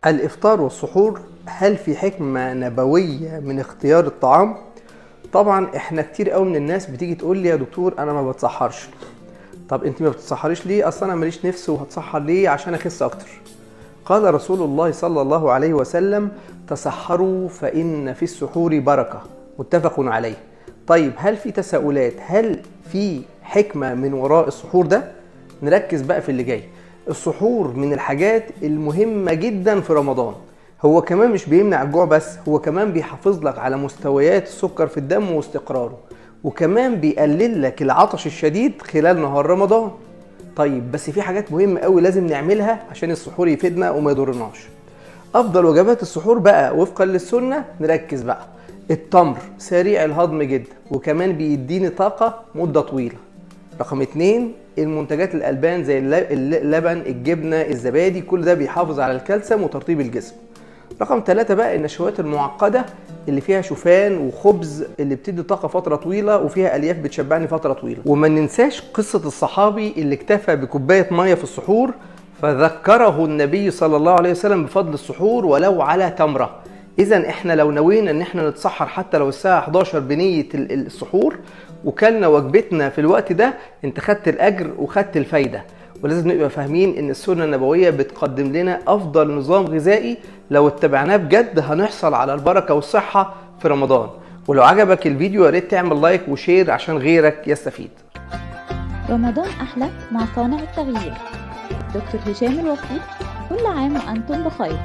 الإفطار والسحور، هل في حكمة نبوية من اختيار الطعام؟ طبعا احنا كتير قوي من الناس بتيجي تقول لي يا دكتور انا ما بتسحرش. طب انت ما بتتسحريش ليه؟ اصلا انا ماليش نفس، وهتسحر ليه؟ عشان اخس اكتر. قال رسول الله صلى الله عليه وسلم: تسحروا فإن في السحور بركة، متفق عليه. طيب هل في تساؤلات؟ هل في حكمة من وراء السحور ده؟ نركز بقى في اللي جاي. السحور من الحاجات المهمة جدا في رمضان. هو كمان مش بيمنع الجوع بس، هو كمان بيحافظ لك على مستويات السكر في الدم واستقراره، وكمان بيقلل لك العطش الشديد خلال نهار رمضان. طيب بس في حاجات مهمة قوي لازم نعملها عشان السحور يفيدنا وما يضرناش. افضل وجبات السحور بقى وفقا للسنة، نركز بقى. التمر سريع الهضم جدا، وكمان بيديني طاقة مدة طويلة. رقم 2، المنتجات الألبان زي اللبن، الجبنة، الزبادي، كل ده بيحافظ على الكالسيوم وترطيب الجسم. رقم 3 بقى النشويات المعقدة اللي فيها شوفان وخبز، اللي بتدي طاقة فترة طويلة، وفيها ألياف بتشبعني فترة طويلة. وما ننساش قصة الصحابي اللي اكتفى بكوباية مية في السحور، فذكره النبي صلى الله عليه وسلم بفضل السحور ولو على تمرة. إذا احنا لو نوينا ان احنا نتسحر حتى لو الساعة 11 بنية السحور، وكلنا وجبتنا في الوقت ده، انت خدت الأجر وخدت الفايدة. ولازم نبقى فاهمين ان السنة النبوية بتقدم لنا افضل نظام غذائي، لو اتبعناه بجد هنحصل على البركة والصحة في رمضان. ولو عجبك الفيديو يا ريت تعمل لايك وشير عشان غيرك يستفيد. رمضان أحلى مع صانع التغيير دكتور هشام الوفي. كل عام وأنتم بخير.